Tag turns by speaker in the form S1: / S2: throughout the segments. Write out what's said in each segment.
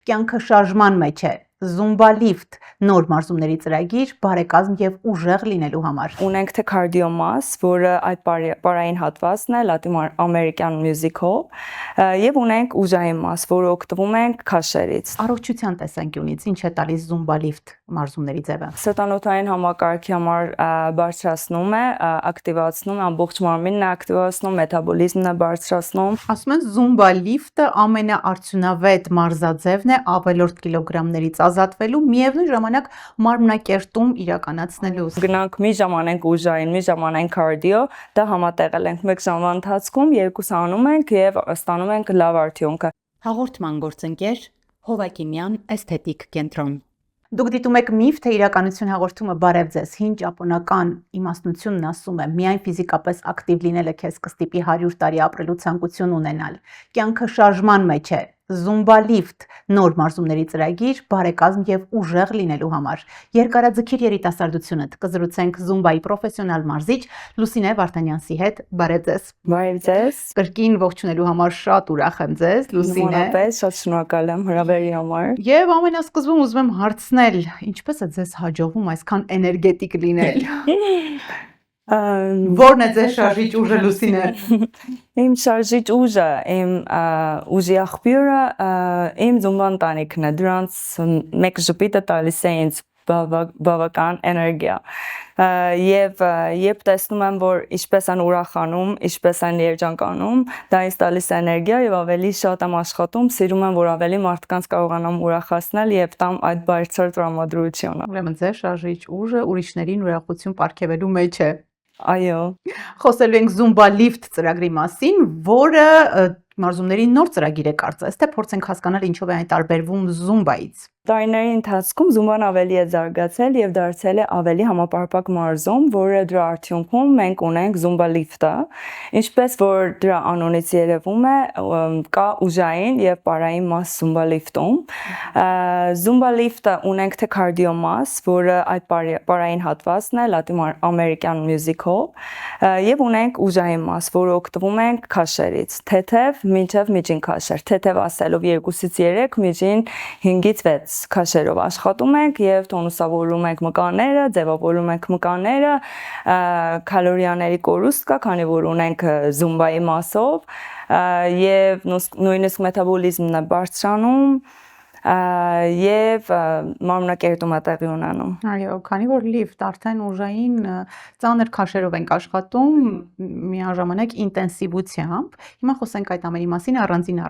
S1: կյանքը շարժման մեջ է։ Zumba Lift նոր մարզումների ծրագիր բարեկազմ եւ ուժեղ լինելու համար։
S2: Ունենք թե cardio mass, որը այդ պարային հատվածն է լատինամերիկյան music hall, եւ ունենք ուժային mass, որը օգտվում ենք քաշերից։
S1: Առողջության տեսանկյունից ինչ է տալիս Zumba Lift մարզումների ձևը։
S2: Սրտանոթային համակարգի համար բարձրացնում է, ակտիվացնում, ամբողջ մարմինն է ակտիվացնում, մետաբոլիզմն է բարձրացնում։
S1: Ասում են Zumba Lift-ը ամենաարդյունավետ մարզաձևն է ավելորդ կիլոգրամներից ազատվելու, միևնույն ժամանակ մարմնակերտում իրականացնելու։
S2: Գնանք մի ժամ անենք ուժային, մի ժամ անենք կարդիո, դա համատեղել ենք 1 ժամվա ընթացքում, 2 անում ենք եւ ստանում ենք լավ արդյունքը։
S1: Հաղորդման գործընկեր Հովակիմյան էսթետիկ կենտրոն։ Դուք դիտում եք Միֆ, թե իրականություն հաղորդումը բարև ձեզ։ Հին ճապոնական իմաստնությունն ասում է, միայն ֆիզիկապես ակտիվ լինելը քեզ կստիպի 100 տարի ապրելու ցանկություն ունենալ։ Կյանքը շարժման մեջ է։ Zumba Lift նոր մարզումների ծրագիր բարեկազմ եւ ուժեղ լինելու համար։ Երկարաձգիր երիտասարդությունդ կզրուցենք Zumba-ի պրոֆեսիոնալ մարզիչ Լուսինե Վարդանյանցի հետ։ Բարև ձեզ։
S2: Բարև ձեզ։
S1: Կրկին ողջունելու համար շատ ուրախ եմ ձեզ, Լուսինե։
S2: Շատ շնորհակալ եմ հրավերի համար։
S1: Եվ ամենասկզբում ուզում եմ հարցնել, ինչպես է ձեզ հաջողվում այսքան էներգետիկ լինել։ Որն է ձեզ շարժիչ ուժը, Լուսինե։
S2: Իմ շարժիչ ուժը, իմ ուժի աղբյուրը իմ Zumba ընտանիքն է, դրանց մեկ ժպիտը տալիս է ինձ բավական էներգիա։ Եվ երբ տեսնում եմ, որ ինչպես են ուրախանում, ինչպես են երջանկանում, դա ինձ տալիս է էներգիա եւ ավելի շատ եմ աշխատում, սիրում եմ, որ ավելի մարդկանց կարողանամ ուրախացնել եւ տամ այդ բարձր տրամադրությունը։
S1: Ուրեմն ձեր շարժիչ ուժը ուրիշներին ուրախություն պարգևելու մեջ է։
S2: Այո։
S1: Խոսելու ենք Zumba Lift ծրագրի մասին, որը մարզումների նոր ծրագիր է կարծես, թե փորձենք հասկանալ ինչով է այն տարբերվում Zumba-ից։
S2: Տարիների ընթացքում Zumba-ն ավելի է զարգացել եւ դարձել է ավելի համապարփակ մարզում, որը դրա արդյունքում մենք ունենք Zumba Lift-ը, ինչպես որ դրա անունից երևում է, կա ուժային եւ պարային մաս Zumba Lift-ում։ Zumba Lift-ը ունենք թե cardio mass, որը այդ պարային հատվածն է լատինամերիկյան music hall, եւ ունենք ուժային մաս, որը օգտվում ենք քաշերից, թեթև մինչև միջին քաշեր, թեթև ասելով 2-ից 3, միջին 5-ից 6 քաշերով աշխատում ենք եւ տոնուսավորում ենք մկանները, ձևավորում ենք մկանները, կալորիաների կորուստ կա, քանի որ ունենք Zumba-ի մասով եւ նույնիսկ մետաբոլիզմն է բարձրանում եւ մարմնակերտումը տեղի ունենում։
S1: Այո, քանի որ Lift արդեն ուժային ծանր քաշերով ենք աշխատում, միաժամանակ ինտենսիվությամբ։ Հիմա խոսենք այդ ամենի մասին առանձին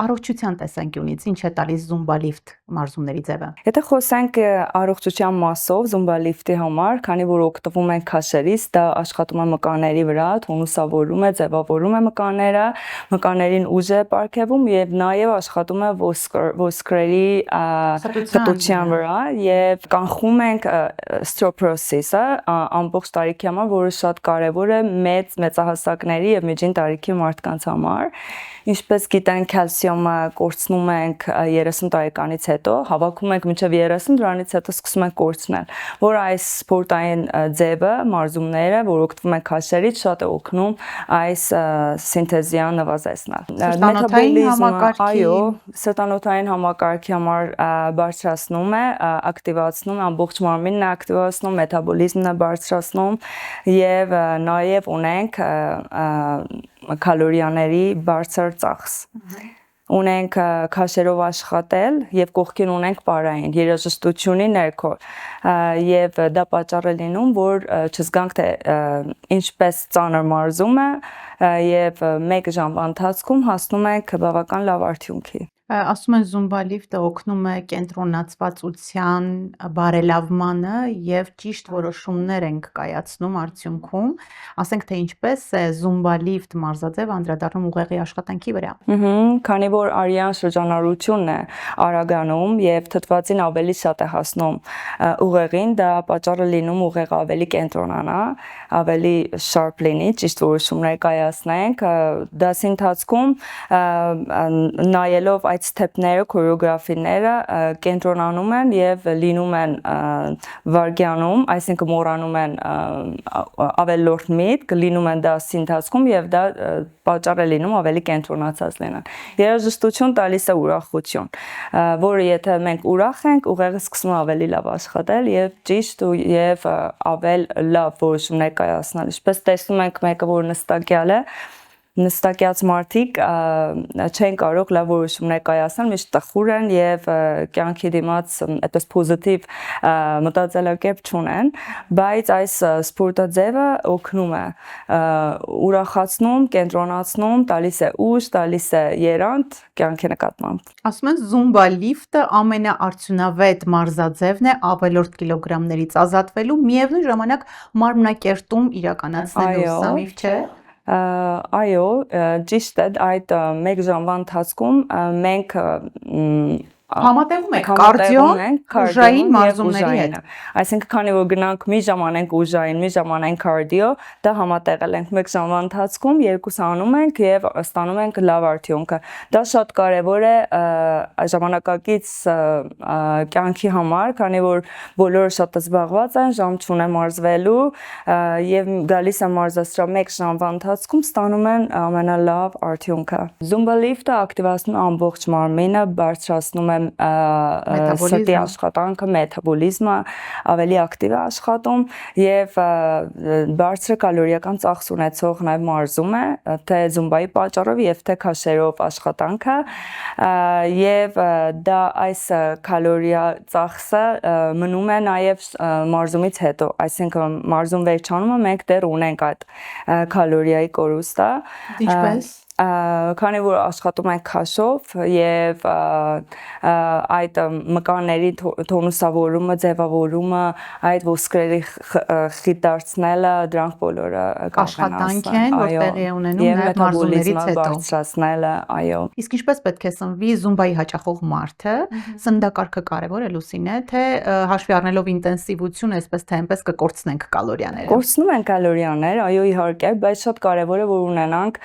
S1: առողջության տեսանկյունից ինչ է տալիս Zumba Lift մարզումների ձևը։
S2: Եթե խոսենք առողջության մասով Zumba Lift-ի համար, քանի որ օգտվում ենք քաշերից, դա աշխատում է մկանների վրա, տոնուսավորում է, ձևավորում է մկաները, մկաներին ուժ է պարգևում եւ նաեւ աշխատում է ոսկրերի ստության վրա եւ կանխում ենք osteoporosis-ը ամբողջ տարիքի համար, որը շատ կարեւոր է մեծահասակների եւ միջին տարիքի մարդկանց համար։ Ինչպես գիտենք, կալցիումը կորցնում ենք 30 տարեկանից հետո, հավաքում ենք մինչև 30, դրանից հետո սկսում ենք կորցնել, որ այս սպորտային ձևը, մարզումները, որ օգտվում են քաշերից, շատ է օգնում այս սինթեզիան նվազեցնել։ Այո, սրտանոթային համակարգի համար բարձրացնում է, ակտիվացնում, ամբողջ մարմինն է ակտիվացնում, մետաբոլիզմն է բարձրացնում եւ նաեւ ունենք կալորիաների բարձր ծախս։ Ունենք քաշերով աշխատել եւ կողքին ունենք պարային երաժշտությունի ներքո եւ դա պատճառ է լինում, որ չզգանք թե ինչպես ծանր մարզում է եւ 1 ժամվա ընթացքում հասնում ենք բավական լավ արդյունքի։
S1: Ասում են Zumba Lift-ը օգնում է կենտրոնացվածության բարելավմանը եւ ճիշտ որոշումներ ենք կայացնում արդյունքում, ասենք թե ինչպես է Zumba Lift մարզաձև անդրադառնում ուղեղի աշխատանքի վրա։
S2: Քանի որ արյան շրջանառությունն է արագանում եւ թթվածին ավելի շատ է հասնում ուղեղին, դա պատճառը լինում ուղեղը ավելի կենտրոնանա, ավելի sharp լինի, ճիշտ որոշումներ կայացնենք։ Դասի ընթացքում նայելով այդ step-ները, choreography-ները կենտրոնանում են եւ լինում են վարգյանում, այսինքն մոռանում են ավելորդ միտք, լինում են դասի ընթացքում եւ դա պատճառ է լինում ավելի կենտրոնացած լինեն։ Երաժշտություն տալիս է ուրախություն, որը եթե մենք ուրախ ենք, ուղեղը սկսում է ավելի լավ աշխատել եւ ճիշտ եւ ավել լավ որոշումներ կայացնել։ Ինչպես տեսնում ենք մեկը, որ նստակյալ է, նստակյաց մարդիկ չեն կարող լավ որոշումներ կայացնել, միշտ տխուր են եւ կյանքի դիմաց այդպես պոզիտիվ մտածելակերպ չունեն, բայց այս սպորտաձևը օգնում է, ուրախացնում, կենտրոնացնում, տալիս է ուժ, տալիս է երանգ կյանքի նկատմամբ։
S1: Ասում են Zumba Lift-ը ամենաարդյունավետ մարզաձևն է ավելորդ կիլոգրամներից ազատվելու, միևնույն ժամանակ մարմնակերտում իրականացնելու, սա միֆ չէ։
S2: Այո, ճիշտ է, այդ 1 ժամվա ընթացքում մենք
S1: Համատեղում եք կարդիոն, ուժային մարզումների հետ։
S2: Այսինքն քանի որ գնանք մի ժամ անենք ուժային, մի ժամ անենք կարդիո, դա համատեղել ենք 1 ժամվա ընթացքում, երկուս անում ենք եւ ստանում ենք լավ արդյունքը։ Դա շատ կարեւոր է ժամանակակից կյանքի համար, քանի որ բոլորը շատ զբաղված են, ժամ չունեն մարզվելու եւ գալիս է մարզասրահ 1 ժամվա ընթացքում ստանում են ամենալավ արդյունքը։ Zumba Lift-ը ակտիվացնում է ամբողջ մարմինը, բարձրացնում է սրտի աշխատանքը, մետաբոլիզմը ավելի ակտիվ է աշխատում եւ բարձր կալորիական ծախս ունեցող նաեւ մարզում է, թե զումբայի պատճառով եւ թե քաշերով աշխատանքը եւ դա այս կալորիա ծախսը մնում է նաեւ մարզումից հետո, այսինքն մարզում վերջանում է, մենք դեռ ունենք այդ կալորիայի կորուստը։
S1: Ինչպես
S2: Քանի որ աշխատում ենք քաշով եւ այդ մկանների տոնուսավորումը, ձևավորումը, այդ ոսկրերի խիտ դարձնելը, դրանք բոլորը
S1: աշխատանք են, որ տեղի է ունենում նաեւ մարզումներից հետո
S2: բարձրացնելը, այո։
S1: Իսկ ինչպես պետք է սնվի զումբայի հաճախող մարդը, սննդակարգը կարևոր է, Լուսինե, թե հաշվի առնելով ինտենսիվությունը, այսպես թե այնպես կկորցնենք կալորիաները։
S2: Կորցնում են կալորիաներ, այո, իհարկե, բայց շատ կարևոր է, որ ունենանք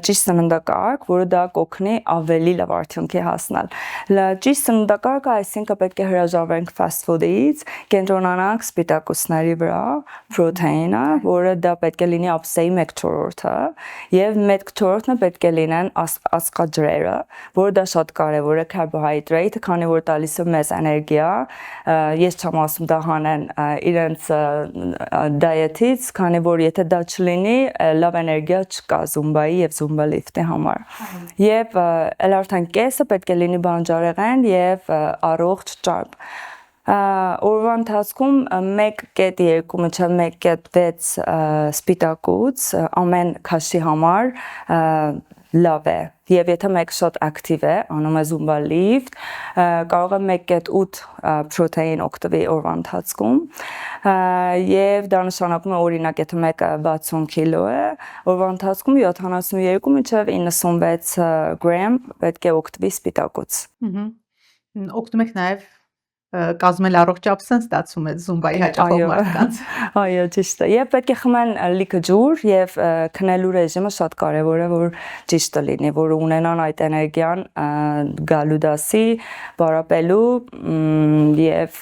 S2: ճիշտ սննդակարգ, որը դա կօգնի ավելի լավ արդյունքի հասնել։ Ճիշտ սննդակարգը, այսինքն պետք է հրաժարվենք fast food-ից, կենտրոնանանք սպիտակուցների վրա, պրոթեինը, որը դա պետք է լինի ափսեի 1/4-ը, եւ 1/4-ը պետք է լինեն ածխաջրերը, որը դա շատ կարևոր է, carbohydrate, քանի որ տալիս է մեզ էներգիա, ես չեմ ասում դա հանեն իրենց դայեթից, քանի որ եթե դա չլինի, լավ էներգիա չկա զումբայի եւ Zumba Lift-ի համար։ Եվ էլ արդեն կեսը պետք է լինի բանջարեղեն եւ առողջ ճարպ։ Օրվա ընթացքում 1.2 մինչև 1.6 սպիտակուց ամեն քաշի համար լավ է։ Եվ եթե մեկ շատ ակտիվ է, անում է Zumba Lift, կարող է 1.8 պրոթեին օգտվի օրվա ընթացքում, եւ դա նշանակում է օրինակ եթե մեկը 60 կիլո է, օրվա ընթացքում 72 մինչև 96 գրամ պետք է օգտվի սպիտակուց։
S1: Օգտվում եք նաեւ կազմել առողջ ապսեն ստացում է զումբայի հաճախող մարդկանց։
S2: Այո, ճիշտ է։ Եվ պետք է խմեն լիքը ջուր եւ քնելու ռեժիմը շատ կարեւոր է, որ ճիշտը լինի, որ ունենան այդ էներգիան գալու դասի, բարապելու եւ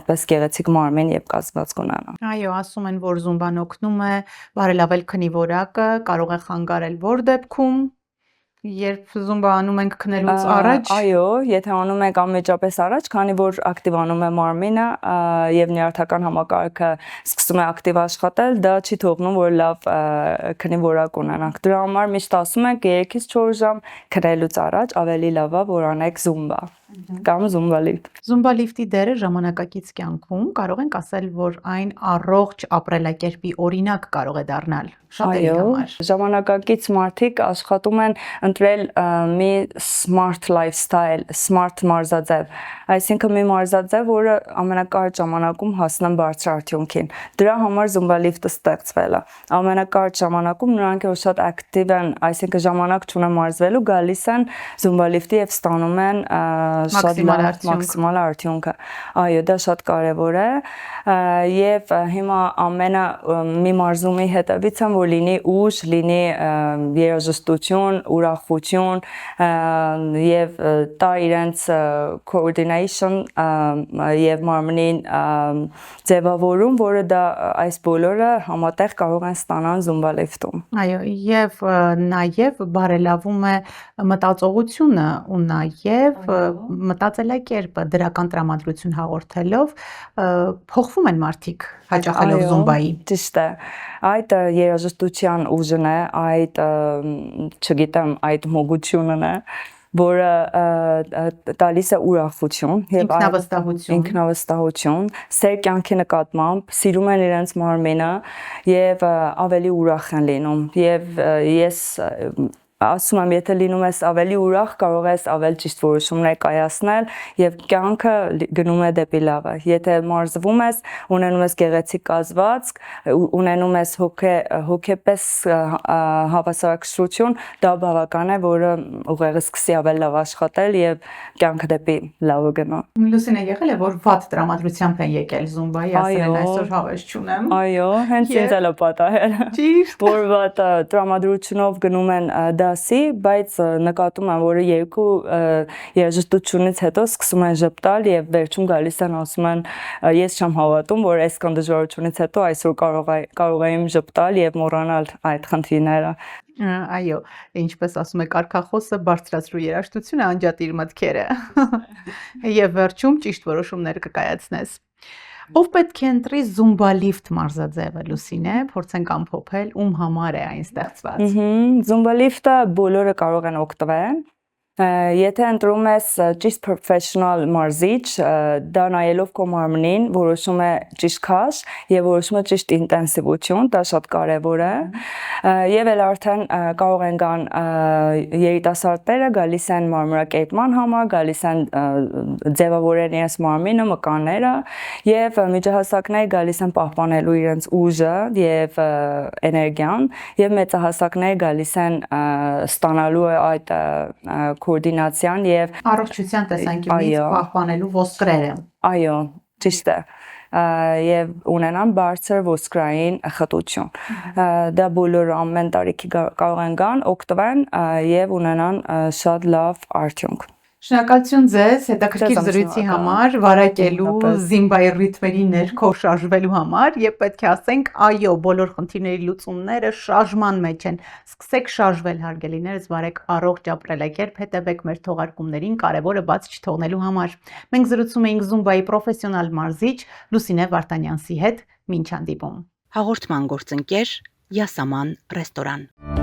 S2: այդպես գեղեցիկ մարմին եւ կազմվածք ունենան։
S1: Այո, ասում են, որ զումբան օգնում է բարելավել քնի որակը, կարող է խանգարել որ դեպքում Երբ զումբա անում ենք քնելուց առաջ,
S2: այո, եթե անում ենք անմիջապես առաջ, քանի որ ակտիվանում է մարմինը եւ նյարդական համակարգը սկսում է ակտիվ աշխատել, դա չի թողնում, որ լավ քնի որակ ունենանք։ Դրա համար միշտ ասում ենք 3-ից 4 ժամ քնելուց առաջ ավելի լավ է, որ անեք զումբա կամ Zumba Lift։
S1: Zumba Lift-ի դերը ժամանակակից կյանքում կարող ենք ասել, որ այն առողջ ապրելակերպի օրինակ կարող է դառնալ շատերի համար։
S2: Ժամանակակից մարդիկ աշխատում են ընտրել մի smart lifestyle, smart մարզաձև, այսինքն մի մարզաձև, որը ամենակարճ ժամանակում հասնեն բարձր արդյունքին։ Դրա համար Zumba Lift-ը ստեղծվել է։ Ամենակարճ ժամանակում նրանք որ շատ ակտիվ են, այսինքն ժամանակ չունեն մարզվելու, գալիս են Zumba Lift-ի եւ ստանում են մաքսիմալ արդյունքը։ Այո, դա շատ կարևոր է եւ հիմա ամենը մի մարզումի հետևից եմ, որ լինի ուժ, լինի երաժշտություն, ուրախություն եւ տա իրենց coordination եւ մարմնին ձևավորում, որը դա այս բոլորը համատեղ կարող են ստանալ Zumba Lift-ում։
S1: Այո, եւ նաեւ բարելավում է մտածողությունը ու նաեւ մտածելակերպը դրական տրամադրություն հաղորդելով փոխվում են մարդիկ հաճախելով Zumba-ի։
S2: Ճիշտ է։ Այդ երաժշտության ուժն է, այդ չգիտեմ, այդ մոգությունն է, որը տալիս է ուրախություն եւ ինքնավստահություն, սեր կյանքի նկատմամբ, սիրում են իրենց մարմինը եւ ավելի ուրախ են լինում եւ ես ասում եմ, եթե լինում ես ավելի ուրախ, կարող ես ավելի ճիշտ որոշումներ կայացնել եւ կյանքը գնում է դեպի լավը։ Եթե մարզվում ես, ունենում ես գեղեցիկ կազմվածք, ունենում ես հոգեպես հավասարակշռություն, դա բավական է, որը ուղեղը սկսի ավելի լավ աշխատել եւ կյանքը դեպի լավը գնա։
S1: Լուսինե, եղել է որ վատ տրամադրությամբ են եկել Zumba-ի, ասել են այսօր հավես չունեմ։
S2: Այո, հենց ինձ էլ է պատահել։
S1: Ճիշտ։
S2: Որ վատ տրամադրությունով գնում են բայց նկատում եմ, որ երկու երաժշտությունից հետո սկսում են ժպտալ եւ վերջում գալիս են ասում են ես չեմ հավատում, որ այսքան դժվարությունից հետո այսօր կարող եմ ժպտալ եւ մոռանալ այդ խնդիրները։
S1: Այո, ինչպես ասում է կարգախոսը, բարձրացրու երաժշտությունը, անջատիր մտքերը։ Եվ վերջում ճիշտ որոշումներ կկայացնես։ Ով պետք է ընտրի Zumba Lift մարզաձևը, Լուսինե, փորձենք ամփոփել, ում համար է այն ստեղծված։
S2: Zumba Lift-ը բոլորը կարող են օգտվել։ Եթե ընտրում ես ճիշտ professional մարզիչ, դա նայելով քո մարմնին, որոշում է ճիշտ քաշ եւ որոշում է ճիշտ ինտենսիվություն, դա շատ կարեւոր է։ Եվ էլ արդեն կարող են գան երիտասարդները գալիս են մարմնակերպման համար, գալիս են ձևավորել իրենց մարմինը, մկանները եւ միջահասակները գալիս են պահպանելու իրենց ուժը եւ էներգիան եւ մեծահասակները գալիս են ստանալու այդ կոորդինացիան եւ
S1: առողջության տեսանկյունից պահպանելու ոսկրերը։
S2: Այո, ճիշտ է։ Եվ ունենան բարձր ոսկրային խտություն։ Դա բոլորը ամեն տարիքի կարող են գան, օգտվեն եւ ունենան շատ լավ արդյունք։
S1: Շնորհակալություն ձեզ հետաքրքիր զրույցի համար, վարակելու Zumba-ի ռիթմերի ներքո շարժվելու համար եւ պետք է ասենք, այո, բոլոր խնդիրների լուծումները շարժման մեջ են։ Սկսեք շարժվել, հարգելիներս, վարեք առողջ ապրելակերպ, հետևեք մեր թողարկումներին, կարևորը բաց չթողնելու համար։ Մենք զրուցում էինք Zumba-ի պրոֆեսիոնալ մարզիչ Լուսինե Վարդանյանցի հետ, մինչ հանդիպում։ Հաղորդման գործընկեր Յասաման ռեստորան։